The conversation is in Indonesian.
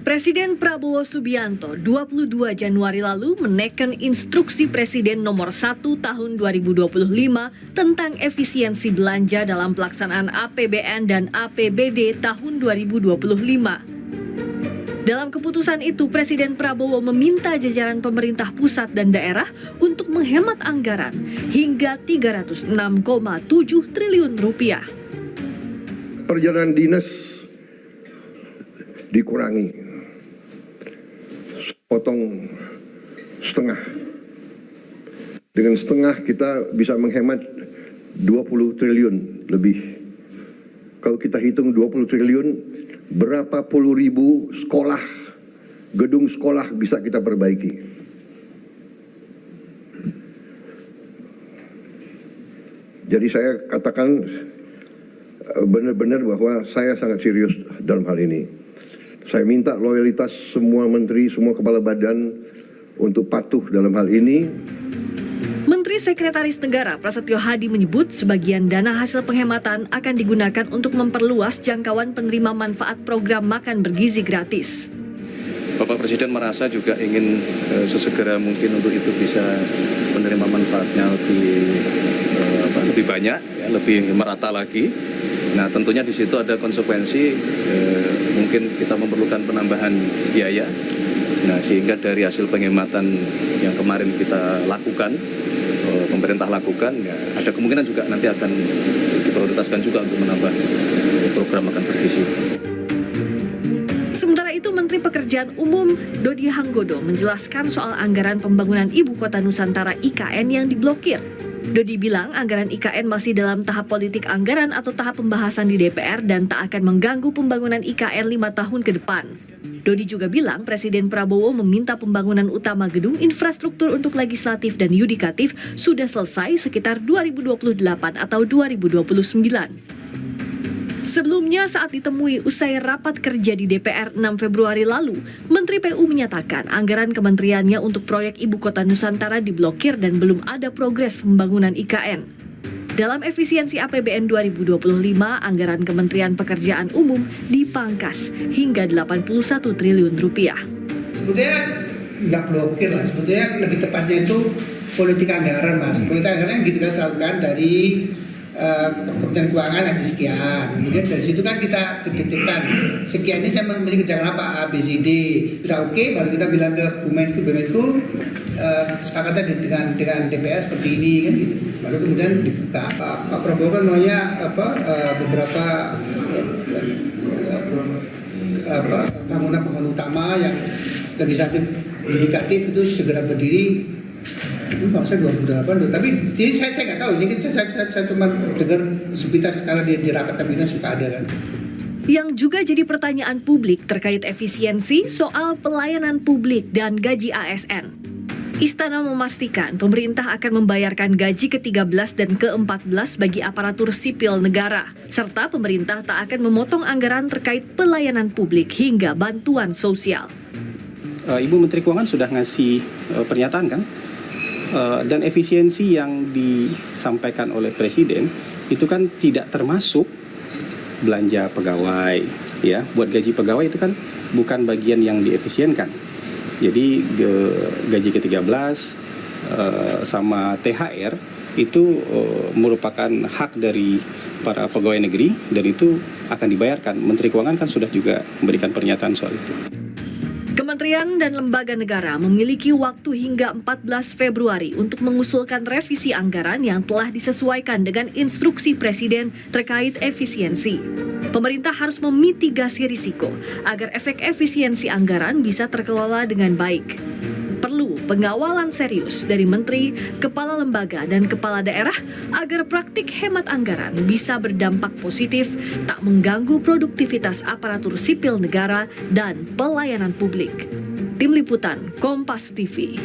Presiden Prabowo Subianto 22 Januari lalu menekan instruksi Presiden nomor 1 tahun 2025 tentang efisiensi belanja dalam pelaksanaan APBN dan APBD tahun 2025. Dalam keputusan itu, Presiden Prabowo meminta jajaran pemerintah pusat dan daerah untuk menghemat anggaran hingga 306,7 triliun rupiah. Perjalanan dinas dikurangi, potong setengah. Dengan setengah kita bisa menghemat 20 triliun lebih. Kalau kita hitung 20 triliun, berapa puluh ribu sekolah, gedung sekolah bisa kita perbaiki. Jadi saya katakan benar-benar bahwa saya sangat serius dalam hal ini. Saya minta loyalitas semua menteri, semua kepala badan untuk patuh dalam hal ini. Menteri Sekretaris Negara Prasetyo Hadi menyebut sebagian dana hasil penghematan akan digunakan untuk memperluas jangkauan penerima manfaat program makan bergizi gratis. Bapak Presiden merasa juga ingin sesegera mungkin untuk itu bisa menerima manfaatnya lebih banyak, ya, lebih merata lagi. Nah, tentunya di situ ada konsekuensi, mungkin kita memerlukan penambahan biaya. Nah, sehingga dari hasil penghematan yang kemarin kita lakukan, pemerintah lakukan, ya, ada kemungkinan juga nanti akan diprioritaskan juga untuk menambah program makan bergizi. Sementara itu, Menteri Pekerjaan Umum Dodi Hanggodo menjelaskan soal anggaran pembangunan Ibu Kota Nusantara IKN yang diblokir. Dodi bilang anggaran IKN masih dalam tahap politik anggaran atau tahap pembahasan di DPR dan tak akan mengganggu pembangunan IKN 5 tahun ke depan. Dodi juga bilang Presiden Prabowo meminta pembangunan utama gedung infrastruktur untuk legislatif dan yudikatif sudah selesai sekitar 2028 atau 2029. Sebelumnya saat ditemui usai rapat kerja di DPR 6 Februari lalu, Menteri PU menyatakan anggaran kementeriannya untuk proyek Ibu Kota Nusantara diblokir dan belum ada progres pembangunan IKN. Dalam efisiensi APBN 2025, anggaran Kementerian Pekerjaan Umum dipangkas hingga 81 triliun rupiah. Sebetulnya nggak blokir lah, sebetulnya lebih tepatnya itu politik anggaran, Mas. Politik anggaran yang kita lakukan dari Kementerian Keuangan ngasih sekian, kemudian dari situ kan kita detekkan sekian ini saya memiliki kerjaan apa A, B, C, D, sudah oke, baru kita bilang ke Bu Menku, sepakatnya dengan DPR seperti ini kan gitu. Baru kemudian dibuka Pak Prabowo kan maunya beberapa bangunan utama yang legislatif, yudikatif itu segera berdiri. Saya 2008, tapi saya nggak tahu. Ini kan saya cuma dengar sepitas karena di rapat kabinet suka ada kan. Yang juga jadi pertanyaan publik terkait efisiensi soal pelayanan publik dan gaji ASN. Istana memastikan pemerintah akan membayarkan gaji ke-13 dan ke-14 bagi aparatur sipil negara, serta pemerintah tak akan memotong anggaran terkait pelayanan publik hingga bantuan sosial. Ibu Menteri Keuangan sudah ngasih pernyataan kan? Dan efisiensi yang disampaikan oleh Presiden itu kan tidak termasuk belanja pegawai, ya. Buat gaji pegawai itu kan bukan bagian yang diefisienkan. Jadi gaji ke-13 sama THR itu merupakan hak dari para pegawai negeri dan itu akan dibayarkan. Menteri Keuangan kan sudah juga memberikan pernyataan soal itu. Kementerian dan lembaga negara memiliki waktu hingga 14 Februari untuk mengusulkan revisi anggaran yang telah disesuaikan dengan instruksi Presiden terkait efisiensi. Pemerintah harus memitigasi risiko agar efek efisiensi anggaran bisa terkelola dengan baik. Perlu pengawalan serius dari menteri, kepala lembaga, dan kepala daerah agar praktik hemat anggaran bisa berdampak positif, tak mengganggu produktivitas aparatur sipil negara dan pelayanan publik. Tim Liputan Kompas TV.